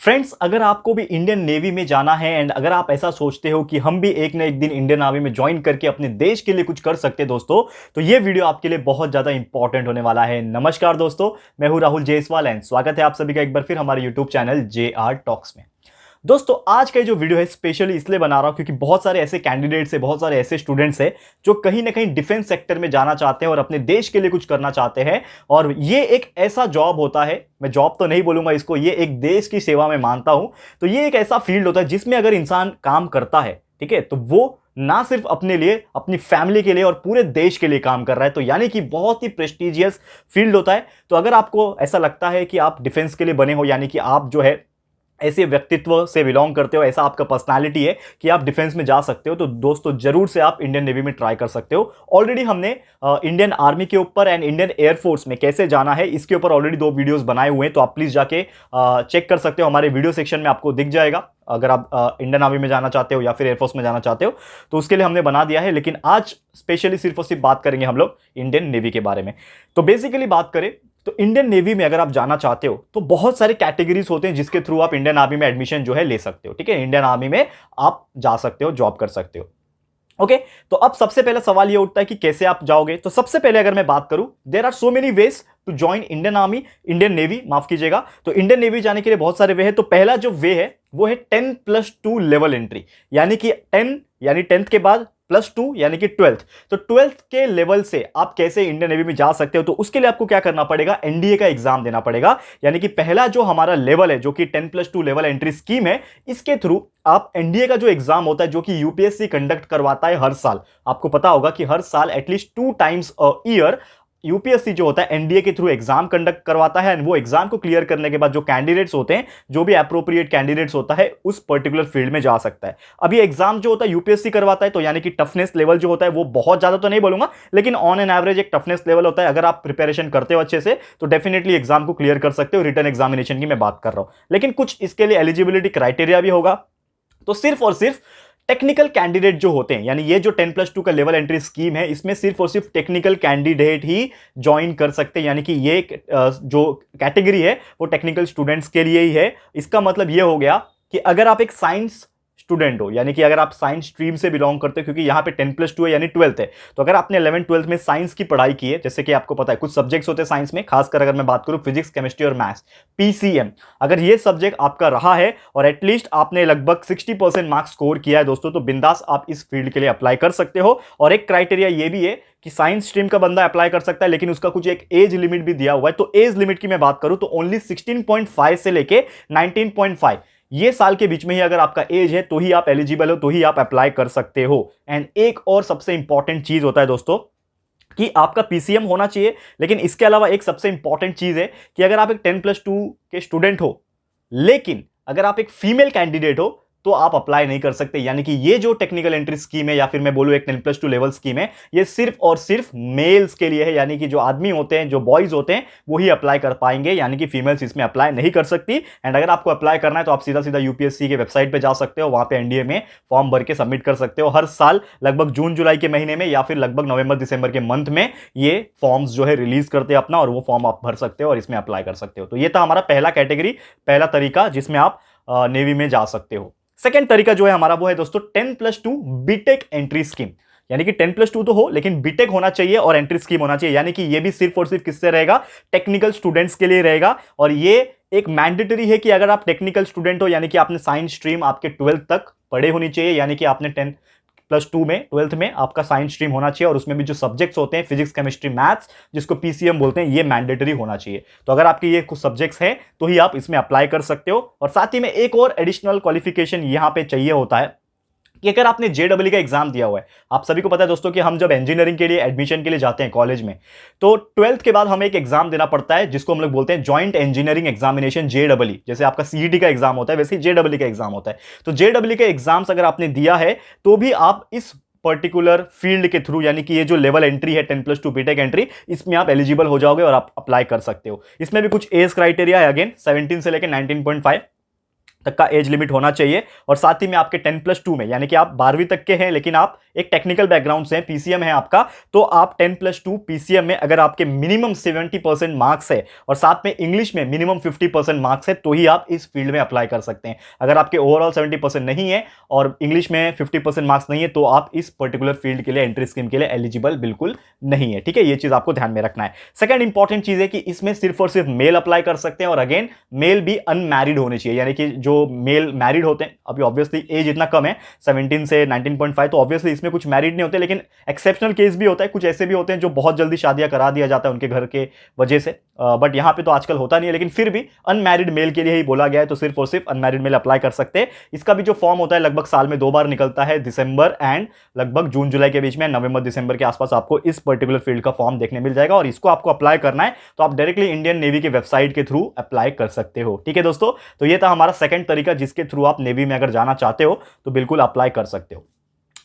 Friends, अगर आपको भी इंडियन नेवी में जाना है एंड अगर आप ऐसा सोचते हो कि हम भी एक ना एक दिन इंडियन आर्मी में ज्वाइन करके अपने देश के लिए कुछ कर सकते हैं दोस्तों, तो ये वीडियो आपके लिए बहुत ज्यादा इंपॉर्टेंट होने वाला है। नमस्कार दोस्तों, मैं हूं राहुल जायसवाल एंड स्वागत है आप सभी का एक बार फिर हमारे यूट्यूब चैनल JR टॉक्स में। दोस्तों, आज का जो वीडियो है स्पेशली इसलिए बना रहा हूं क्योंकि बहुत सारे ऐसे कैंडिडेट्स हैं, बहुत सारे ऐसे स्टूडेंट्स हैं जो कहीं ना कहीं डिफेंस सेक्टर में जाना चाहते हैं और अपने देश के लिए कुछ करना चाहते हैं। और ये एक ऐसा जॉब होता है, मैं जॉब तो नहीं बोलूंगा इसको, ये एक देश की सेवा में मानता हूं। तो ये एक ऐसा फील्ड होता है जिसमें अगर इंसान काम करता है, ठीक है, तो वो ना सिर्फ अपने लिए, अपनी फैमिली के लिए और पूरे देश के लिए काम कर रहा है। तो यानी कि बहुत ही प्रेस्टिजियस फील्ड होता है। तो अगर आपको ऐसा लगता है कि आप डिफेंस के लिए बने हो, यानी कि आप जो है ऐसे व्यक्तित्व से बिलोंग करते हो, ऐसा आपका पर्सनालिटी है कि आप डिफेंस में जा सकते हो, तो दोस्तों जरूर से आप इंडियन नेवी में ट्राई कर सकते हो। ऑलरेडी हमने इंडियन आर्मी के ऊपर एंड इंडियन एयरफोर्स में कैसे जाना है इसके ऊपर ऑलरेडी 2 वीडियोस बनाए हुए हैं, तो आप प्लीज जाके चेक कर सकते हो, हमारे वीडियो सेक्शन में आपको दिख जाएगा। अगर आप इंडियन आर्मी में जाना चाहते हो या फिर एयरफोर्स में जाना चाहते हो तो उसके लिए हमने बना दिया है। लेकिन आज स्पेशली सिर्फ और सिर्फ बात करेंगे हम लोग इंडियन नेवी के बारे में। तो बेसिकली बात करें तो इंडियन नेवी में अगर आप जाना चाहते हो तो बहुत सारे कैटेगरीज होते हैं जिसके थ्रू आप इंडियन आर्मी में एडमिशन जो है ले सकते हो। ठीक है, इंडियन आर्मी में आप जा सकते हो, जॉब कर सकते हो। ओके, तो अब सबसे पहला सवाल ये उठता है कि कैसे आप जाओगे। तो सबसे पहले अगर मैं बात करूं, there are so many ways to join Indian army, Indian navy, माफ कीजिएगा। तो इंडियन नेवी जाने के लिए बहुत सारे वे हैं। तो पहला जो वे है वो है 10+2 लेवल एंट्री, यानी कि 10 यानी 10th के बाद +2 यानी कि 12th। तो 12th के लेवल से आप कैसे इंडियन नेवी में जा सकते हो, तो उसके लिए आपको क्या करना पड़ेगा, एनडीए का एग्जाम देना पड़ेगा। यानी कि पहला जो हमारा लेवल है जो कि 10+2 लेवल एंट्री स्कीम है, इसके थ्रू आप एनडीए का जो एग्जाम होता है जो कि यूपीएससी कंडक्ट करवाता है हर साल। आपको पता होगा कि हर साल at least 2 times a year UPSC जो होता है एनडीए के थ्रू एग्जाम कंडक्ट करवाता है। एंड वो एग्जाम को क्लियर करने के बाद जो कैंडिडेट्स होते हैं, जो भी एप्रोप्रिएट कैंडिडेट्स होता है, उस पर्टिकुलर फील्ड में जा सकता है। अब ये एग्जाम जो होता है यूपीएससी करवाता है, तो यानी कि टफनेस लेवल जो होता है वो बहुत ज्यादा तो नहीं बोलूंगा, लेकिन ऑन एन एवरेज एक टफनेस लेवल होता है। अगर आप प्रिपरेशन करते हो अच्छे से तो डेफिनेटली एग्जाम को क्लियर कर सकते हो। रिटन एग्जामिनेशन की मैं बात कर रहा हूं, लेकिन कुछ इसके लिए एलिजिबिलिटी क्राइटेरिया भी होगा। तो सिर्फ और सिर्फ टेक्निकल कैंडिडेट जो होते हैं, यानी ये जो 10+2 का लेवल एंट्री स्कीम है, इसमें सिर्फ और सिर्फ टेक्निकल कैंडिडेट ही ज्वाइन कर सकते हैं। यानी कि ये जो कैटेगरी है वो टेक्निकल स्टूडेंट्स के लिए ही है। इसका मतलब ये हो गया कि अगर आप एक साइंस स्टूडेंट हो, यानी कि अगर आप साइंस स्ट्रीम से बिलोंग करते हो, क्योंकि यहां पे 10+2 है यानी 12th है, तो अगर आपने 11th 12th में साइंस की पढ़ाई की है, जैसे कि आपको पता है कुछ सब्जेक्ट्स होते हैं साइंस में, खासकर अगर मैं बात करूं फिजिक्स, केमिस्ट्री और मैथ्स, पीसीएम, अगर ये सब्जेक्ट आपका रहा है और एटलीस्ट आपने लगभग 60% मार्क्स स्कोर किया है दोस्तों, तो बिंदास आप इस फील्ड के लिए अप्लाई कर सकते हो। और एक क्राइटेरिया ये भी है कि साइंस स्ट्रीम का बंदा अप्लाई कर सकता है, लेकिन उसका कुछ एक एज लिमिट भी दिया हुआ है। तो एज लिमिट की मैं बात करूं तो ओनली 16.5 से लेके 19.5 ये साल के बीच में ही अगर आपका एज है तो ही आप एलिजिबल हो, तो ही आप अप्लाई कर सकते हो। एंड एक और सबसे इंपॉर्टेंट चीज होता है दोस्तों कि आपका पीसीएम होना चाहिए। लेकिन इसके अलावा एक सबसे इंपॉर्टेंट चीज है कि अगर आप एक 10+2 के स्टूडेंट हो, लेकिन अगर आप एक फीमेल कैंडिडेट हो तो आप अप्लाई नहीं कर सकते। यानी कि ये जो टेक्निकल एंट्री स्कीम है, या फिर मैं बोलूं एक 10+2 लेवल स्कीम है, ये सिर्फ और सिर्फ मेल्स के लिए है। यानी कि जो आदमी होते हैं, जो बॉयज होते हैं, वही अप्लाई कर पाएंगे, यानी कि फीमेल्स इसमें अप्लाई नहीं कर सकती। एंड अगर आपको अप्लाई करना है तो आप सीधा सीधा यूपीएससी के वेबसाइट पे जा सकते हो, वहां पे एनडीए में फॉर्म भर के सबमिट कर सकते हो। हर साल लगभग जून जुलाई के महीने में या फिर लगभग नवंबर दिसंबर के मंथ में ये फॉर्म्स जो है रिलीज करते हैं अपना, और वो फॉर्म आप भर सकते हो और इसमें अप्लाई कर सकते हो। तो ये था हमारा पहला कैटेगरी, पहला तरीका जिसमें आप नेवी में जा सकते हो। सेकेंड तरीका जो है हमारा वो है दोस्तों 10+2 बीटेक एंट्री स्कीम। यानी कि 10+2 तो हो लेकिन बीटेक होना चाहिए और एंट्री स्कीम होना चाहिए। यानी कि ये भी सिर्फ और सिर्फ किससे रहेगा, टेक्निकल स्टूडेंट्स के लिए रहेगा। और ये एक मैंडेटरी है कि अगर आप टेक्निकल स्टूडेंट हो, यानी कि आपने साइंस स्ट्रीम आपके 12th तक पढ़े होनी चाहिए, यानी कि आपने 10+2 में 12th में आपका साइंस स्ट्रीम होना चाहिए, और उसमें भी जो सब्जेक्ट्स होते हैं फिजिक्स, केमिस्ट्री, मैथ्स, जिसको पीसीएम बोलते हैं, ये मैंडेटरी होना चाहिए। तो अगर आपके ये कुछ सब्जेक्ट्स हैं तो ही आप इसमें अप्लाई कर सकते हो। और साथ ही में एक और एडिशनल क्वालिफिकेशन यहां पे चाहिए होता है कि अगर आपने जेडब्ल्यू का एग्जाम दिया हुआ है, आप सभी को पता है दोस्तों कि हम जब इंजीनियरिंग के लिए एडमिशन के लिए जाते हैं कॉलेज में, तो 12th के बाद हमें एक एग्जाम देना पड़ता है जिसको हम लोग बोलते हैं जॉइंट इंजीनियरिंग एग्जामिनेशन, जेडब्ल्यू। जैसे आपका सीईटी का एग्जाम होता है वैसे ही जेडब्ल्यू का एग्जाम होता है। तो जेडब्ल्यू के एग्जाम्स अगर आपने दिया है तो भी आप इस पर्टिकुलर फील्ड के थ्रू, यानी कि ये जो लेवल एंट्री है 10+2 बीटेक एंट्री, इसमें आप एलिजिबल हो जाओगे और आप अप्लाई कर सकते हो। इसमें भी कुछ एज क्राइटेरिया है, अगेन 17 से लेकर 19.5। तक का एज लिमिट होना चाहिए। और साथ ही में आपके 10+2 में, यानी कि आप 12वीं तक के हैं लेकिन आप एक टेक्निकल बैकग्राउंड से हैं, पीसीएम है आपका, तो आप 10+2 पीसीएम में अगर आपके मिनिमम 70% मार्क्स है और साथ में इंग्लिश में मिनिमम 50% मार्क्स है तो ही आप इस फील्ड में अप्लाई कर सकते हैं। अगर आपके ओवरऑल 70% नहीं है और इंग्लिश में 50% मार्क्स नहीं है तो आप इस पर्टिकुलर फील्ड के लिए, एंट्री स्कीम के लिए एलिजिबल बिल्कुल नहीं है। ठीक है, ये चीज आपको ध्यान में रखना है। सेकंड इंपॉर्टेंट चीज है कि इसमें सिर्फ और सिर्फ मेल अप्लाई कर सकते हैं, और अगेन मेल भी अनमैरिड होने चाहिए, यानी कि जो मेल मैरिड होते हैं, अभी ऑब्वियसली एज इतना कम है 17 से 19.5, तो ऑब्वियसली इसमें कुछ मैरिड नहीं होते, लेकिन एक्सेप्शनल केस भी होता है, कुछ ऐसे भी होते हैं जो बहुत जल्दी शादियां करा दिया जाता है उनके घर के वजह से, बट यहां पे तो आजकल होता नहीं है, लेकिन फिर भी अनमैरिड मेल के लिए ही बोला गया है, तो सिर्फ और सिर्फ अनमैरिड मेल अप्लाई कर सकते हैं। इसका भी जो फॉर्म होता है लगभग साल में 2 बार निकलता है, दिसंबर एंड लगभग जून जुलाई के बीच में, नवंबर दिसंबर के आसपास आपको इस पर्टिकुलर फील्ड का फॉर्म देखने मिल जाएगा, और इसको आपको अप्लाई करना है तो आप डायरेक्टली इंडियन नेवी के वेबसाइट के थ्रू अप्लाई कर सकते हो। ठीक है दोस्तों, तो ये था हमारा सेकंड तरीका जिसके थ्रू आप नेवी में अगर जाना चाहते हो तो बिल्कुल अप्लाई कर सकते हो।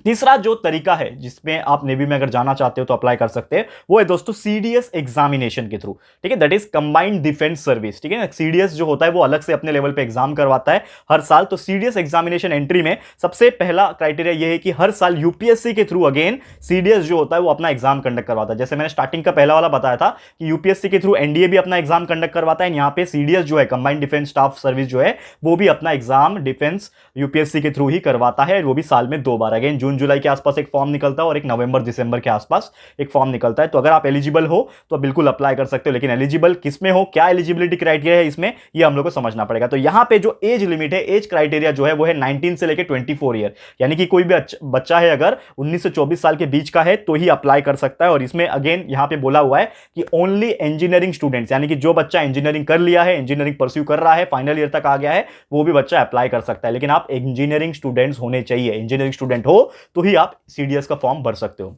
तीसरा जो तरीका है जिसमें आप नेवी में अगर जाना चाहते हो तो अप्लाई कर सकते हैं, वो है दोस्तों सीडीएस एग्जामिनेशन के थ्रू। ठीक है, that is combined defence service. ठीक है ना, सीडीएस जो होता है वो अलग से अपने लेवल पे एग्जाम करवाता है हर साल। तो सीडीएस एग्जामिनेशन एंट्री में सबसे पहला क्राइटेरिया ये है कि हर साल यूपीएससी के थ्रू अगेन सीडीएस जो होता है वो अपना एग्जाम कंडक्ट करवाता है। जैसे मैंने स्टार्टिंग का पहला वाला बताया था कि यूपीएससी के थ्रू एनडीए भी अपना एग्जाम कंडक्ट करवाता है, यहाँ पे सीडीएस जो है कंबाइंड डिफेंस स्टाफ सर्विस जो है वो भी अपना एग्जाम डिफेंस यूपीएससी के थ्रू ही करवाता है, वो भी साल में 2 बार। अगेन जून जुलाई के आसपास एक फॉर्म निकलता है और एक नवंबर दिसंबर के आसपास एक फॉर्म निकलता है। तो अगर आप एलिजिबल हो तो बिल्कुल अप्लाई कर सकते हो, लेकिन एलिजिबल किसमें हो, क्या एलिजिबिलिटी क्राइटेरिया है इसमें, ये हम लोग को समझना पड़ेगा। तो यहां पे जो एज लिमिट है, एज क्राइटेरिया जो है वो है 19 से लेकर 24 ईयर, यानी कि कोई भी बच्चा है अगर 19 से 24 साल के बीच का है तो ही अप्लाई कर सकता है। और इसमें अगेन यहां पे बोला हुआ है कि ओनली इंजीनियरिंग स्टूडेंट्स, यानी कि जो बच्चा इंजीनियरिंग कर लिया है, इंजीनियरिंग परस्यू कर रहा है, फाइनल ईयर तक आ गया है, वो भी बच्चा अप्लाई कर सकता है, लेकिन आप इंजीनियरिंग स्टूडेंट्स होने चाहिए। इंजीनियरिंग स्टूडेंट हो तो ही आप सीडीएस का फॉर्म भर सकते हो।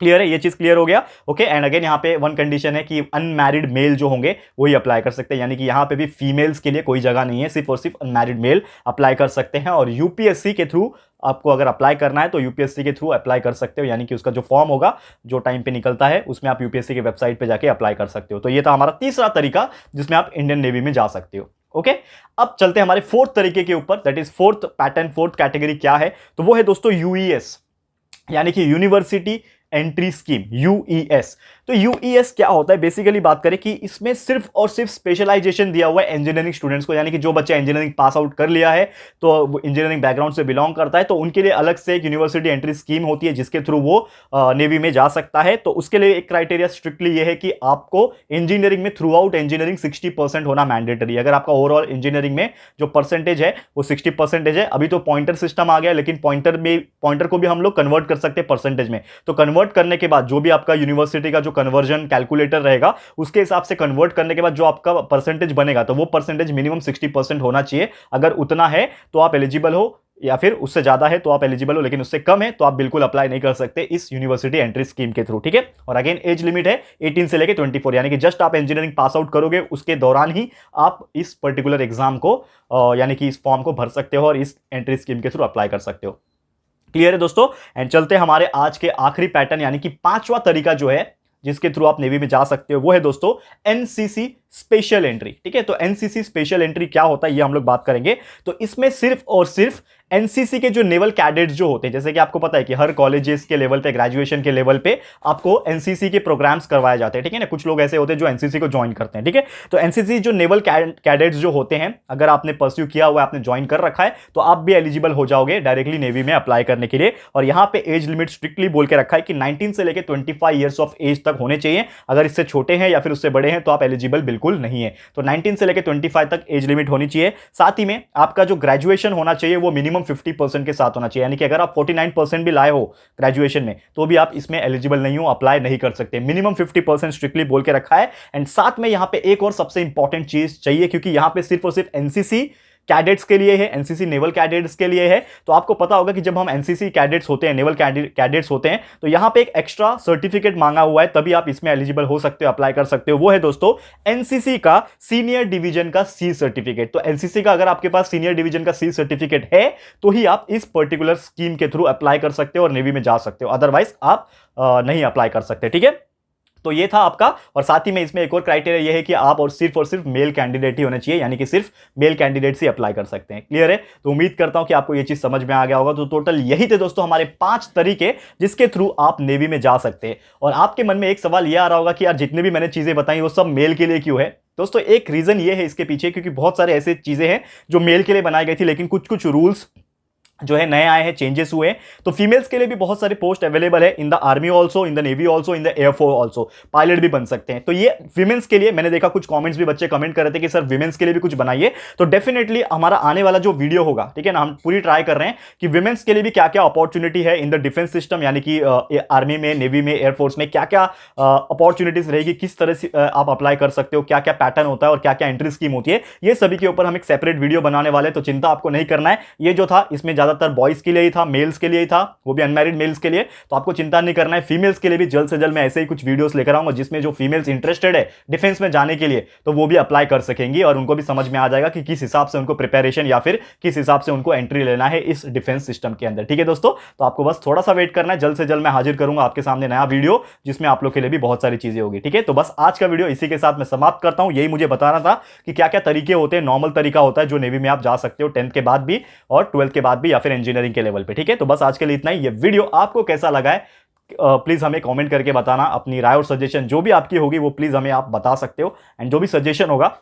क्लियर है, ये चीज क्लियर हो गया। ओके, एंड अगेन यहाँ पे वन कंडीशन है कि अनमैरिड मेल जो होंगे वही अप्लाई कर सकते हैं, यानी कि यहाँ पे भी फीमेल्स के लिए कोई जगह नहीं है, सिर्फ और सिर्फ अनमैरिड मेल अप्लाई कर सकते हैं। और यूपीएससी के थ्रू आपको अगर अप्लाई करना है तो यूपीएससी के थ्रू अप्लाई कर सकते हो, यानी कि उसका जो फॉर्म होगा जो टाइम पे निकलता है उसमें आप यूपीएससी के वेबसाइट पे जाके अप्लाई कर सकते हो। तो ये था हमारा तीसरा तरीका जिसमें आप इंडियन नेवी में जा सकते हो। ओके, अब चलते हैं हमारे फोर्थ तरीके के ऊपर, that is fourth pattern, fourth category क्या है, तो वो है दोस्तों यूईएस, यानी कि यूनिवर्सिटी एंट्री स्कीम, यूईएस। तो यूईएस क्या होता है, बेसिकली बात करें कि इसमें सिर्फ और सिर्फ स्पेशलाइजेशन दिया हुआ है इंजीनियरिंग स्टूडेंट्स को, यानी कि जो बच्चा इंजीनियरिंग पास आउट कर लिया है तो वो इंजीनियरिंग बैकग्राउंड से बिलोंग करता है, तो उनके लिए अलग से एक यूनिवर्सिटी एंट्री स्कीम होती है जिसके थ्रू वो नेवी में जा सकता है। तो उसके लिए एक क्राइटेरिया स्ट्रिक्टली ये है कि आपको इंजीनियरिंग में थ्रू आउट इंजीनियरिंग 60% होना मैंडेटरी है। अगर आपका ओवरऑल इंजीनियरिंग में जो परसेंटेज है वो 60% है, अभी तो पॉइंटर सिस्टम आ गया, लेकिन पॉइंटर को भी हम लोग कन्वर्ट कर सकते हैं परसेंटेज में। तो कन्वर्ट करने के बाद जो भी आपका यूनिवर्सिटी का जो कन्वर्जन कैलकुलेटर रहेगा उसके हिसाब से कन्वर्ट करने के बाद जो आपका परसेंटेज बनेगा तो वो परसेंटेज मिनिमम 60% होना चाहिए। अगर उतना है तो आप एलिजिबल हो, या फिर उससे ज्यादा है तो आप एलिजिबल हो, लेकिन उससे कम है तो आप बिल्कुल अप्लाई नहीं कर सकते इस यूनिवर्सिटी एंट्री स्कीम के थ्रू। ठीक है, और अगेन एज लिमिट है 18 से लेकर 24, यानी कि जस्ट आप इंजीनियरिंग पास आउट करोगे उसके दौरान ही आप इस पर्टिकुलर एग्जाम को यानी कि इस फॉर्म को भर सकते हो और इस एंट्री स्कीम के थ्रू अप्लाई कर सकते हो। क्लियर है दोस्तों, एंड चलते हैं हमारे आज के आखिरी पैटर्न, यानी कि पांचवा तरीका जो है जिसके थ्रू आप नेवी में जा सकते हो वो है दोस्तों एनसीसी स्पेशल एंट्री। ठीक है, तो एनसीसी स्पेशल एंट्री क्या होता है ये हम लोग बात करेंगे। तो इसमें सिर्फ और सिर्फ एनसीसी के जो नेवल कैडेट्स जो होते हैं, जैसे कि आपको पता है कि हर कॉलेजेस के लेवल पे, ग्रेजुएशन के लेवल पे आपको एनसीसी के प्रोग्राम्स करवाए जाते हैं। ठीक है ना, कुछ लोग ऐसे होते हैं जो एनसीसी को ज्वाइन करते हैं। ठीक है, तो एनसीसी जो नेवल कैडेट्स जो होते हैं, अगर आपने परस्यू किया हुआ है, आपने ज्वाइन कर रखा है, तो आप भी एलिजिबल हो जाओगे डायरेक्टली नेवी में अप्लाई करने के लिए। और यहां पे एज लिमिट स्ट्रिक्टली बोल के रखा है कि 19 से लेकर 25 ईयर्स ऑफ एज तक होने चाहिए। अगर इससे छोटे हैं या फिर उससे बड़े हैं तो आप एलिजिबल बिल्कुल नहीं है। तो 19 से लेकर 25 तक एज लिमिट होनी चाहिए। साथ ही में आपका जो ग्रेजुएशन होना चाहिए वो मिनिमम 50% के साथ होना चाहिए, यानी कि अगर आप 49% भी लाए हो ग्रेजुएशन में तो भी आप इसमें एलिजिबल नहीं हो, अप्लाई नहीं कर सकते। मिनिमम 50% स्ट्रिक्टली बोल के रखा है। एंड साथ में यहां पे एक और सबसे इंपॉर्टेंट चीज चाहिए, क्योंकि यहां पे सिर्फ और सिर्फ एनसीसी कैडेट्स के लिए है, एनसीसी नेवल कैडेट्स के लिए है। तो आपको पता होगा कि जब हम एनसीसी कैडेट्स होते हैं, नेवल कैडेट्स होते हैं, तो यहां पे एक एक्स्ट्रा सर्टिफिकेट मांगा हुआ है, तभी आप इसमें एलिजिबल हो सकते हो, अप्लाई कर सकते हो। वो है दोस्तों एनसीसी का सीनियर डिवीजन का सी सर्टिफिकेट। तो एनसीसी का अगर आपके पास सीनियर डिवीजन का सी सर्टिफिकेट है तो ही आप इस पर्टिकुलर स्कीम के थ्रू अप्लाई कर सकते हो और नेवी में जा सकते हो, अदरवाइज आप नहीं अप्लाई कर सकते। ठीक है, तो ये था आपका। और साथ ही में इसमें एक और क्राइटेरिया ये है कि आप और सिर्फ मेल कैंडिडेट ही होने चाहिए, यानी कि सिर्फ मेल कैंडिडेट से अप्लाई कर सकते हैं। क्लियर है? तो उम्मीद करता हूं कि आपको ये चीज समझ में आ गया होगा। तो टोटल यही थे दोस्तों हमारे 5 तरीके जिसके थ्रू आप नेवी में जा सकते हैं। और आपके मन में एक सवाल यह आ रहा होगा कि यार जितने भी मैंने चीजें बताई वो सब मेल के लिए क्यों है? दोस्तों एक रीजन ये है इसके पीछे, क्योंकि बहुत सारे ऐसे चीजें हैं जो मेल के लिए बनाई गई थी, लेकिन कुछ कुछ रूल्स जो है नए आए हैं, चेंजेस हुए हैं। तो फीमेल्स के लिए भी बहुत सारे पोस्ट अवेलेबल है in the army also, in the navy also, in the air force also. Pilot भी बन सकते हैं। तो ये विमेंस के लिए मैंने देखा, कुछ कमेंट्स भी बच्चे कमेंट कर रहे थे कि सर विमेंस के लिए भी कुछ बनाइए। तो डेफिनेटली हमारा आने वाला जो वीडियो होगा, ठीक है ना, हम पूरी ट्राई कर रहे हैं कि विमेंस के लिए भी क्या क्या अपॉर्चुनिटी है इन द डिफेंस सिस्टम, यानी कि आर्मी में, नेवी में, एयरफोर्स में क्या क्या अपॉर्चुनिटीज रहेगी, किस तरह से आप अप्लाई कर सकते हो, क्या क्या पैटर्न होता है और क्या क्या एंट्री स्कीम होती है, ये सभी के ऊपर हम एक सेपरेट वीडियो बनाने वाले हैं। तो चिंता आपको नहीं करना है। ये जो था इसमें ज्यादातर बॉयज के लिए था, मेल्स के लिए था, वो भी अनमैरिड मेल्स के लिए। तो आपको चिंता नहीं करना है। फीमेल्स के लिए भी जल्द से जल्द मैं ऐसे ही कुछ वीडियोस लेकर आऊंगा जिसमें जो फीमेल्स इंटरेस्टेड है डिफेंस में जाने के लिए, तो वो भी अप्लाई कर सकेंगी और उनको भी समझ में आ जाएगा कि किस हिसाब से उनको प्रिपरेशन या फिर किस हिसाब से उनको एंट्री लेना है इस डिफेंस सिस्टम के अंदर। ठीक है दोस्तों, तो आपको बस थोड़ा सा वेट करना है। जल्द से जल्द मैं हाजिर करूंगा आपके सामने नया वीडियो जिसमें आप लोग के लिए भी बहुत सारी चीजें होगी। ठीक है, तो बस आज का वीडियो इसी के साथ मैं समाप्त करता हूं। यही मुझे बताना था कि क्या क्या तरीके होते हैं, नॉर्मल तरीका होता है जो नेवी में आप जा सकते हो 10th के बाद भी और 12th के बाद भी, या फिर इंजीनियरिंग के लेवल पे। ठीक है, तो बस आज के लिए इतना ही। ये वीडियो आपको कैसा लगा है प्लीज हमें कमेंट करके बताना। अपनी राय और सजेशन जो भी आपकी होगी वो प्लीज हमें आप बता सकते हो। एंड जो भी सजेशन होगा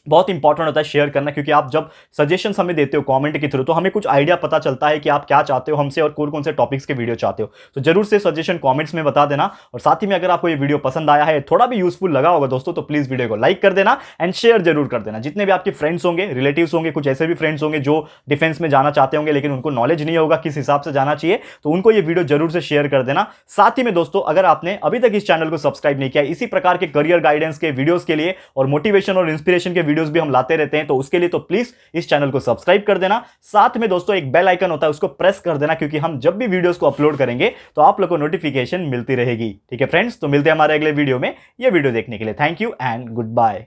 बहुत इंपॉर्टेंट होता है शेयर करना, क्योंकि आप जब सजेशंस हमें देते हो कमेंट के थ्रू तो हमें कुछ आइडिया पता चलता है कि आप क्या चाहते हो हमसे और कौन कौन से टॉपिक्स के वीडियो चाहते हो। तो जरूर से सजेशन कमेंट्स में बता देना। और साथ ही में अगर आपको ये वीडियो पसंद आया है, थोड़ा भी यूजफुल लगा होगा दोस्तों, तो प्लीज वीडियो को लाइक कर देना एंड शेयर जरूर कर देना। जितने भी आपके फ्रेंड्स होंगे, रिलेटिव्स होंगे, कुछ ऐसे भी फ्रेंड्स होंगे जो डिफेंस में जाना चाहते होंगे लेकिन उनको नॉलेज नहीं होगा किस हिसाब से जाना चाहिए, तो उनको ये वीडियो जरूर से शेयर कर देना। साथ ही में दोस्तों अगर आपने अभी तक इस चैनल को सब्सक्राइब नहीं किया, इसी प्रकार के करियर गाइडेंस के वीडियोस के लिए और मोटिवेशन और इंस्पिरेशन के वीडियोस भी हम लाते रहते हैं, तो उसके लिए तो प्लीज इस चैनल को सब्सक्राइब कर देना। साथ में दोस्तों एक बेल आइकन होता है, उसको प्रेस कर देना, क्योंकि हम जब भी वीडियोस को अपलोड करेंगे तो आप लोगों को नोटिफिकेशन मिलती रहेगी। ठीक है फ्रेंड्स, तो मिलते हैं हमारे अगले वीडियो में। यह वीडियो देखने के लिए thank you and good bye.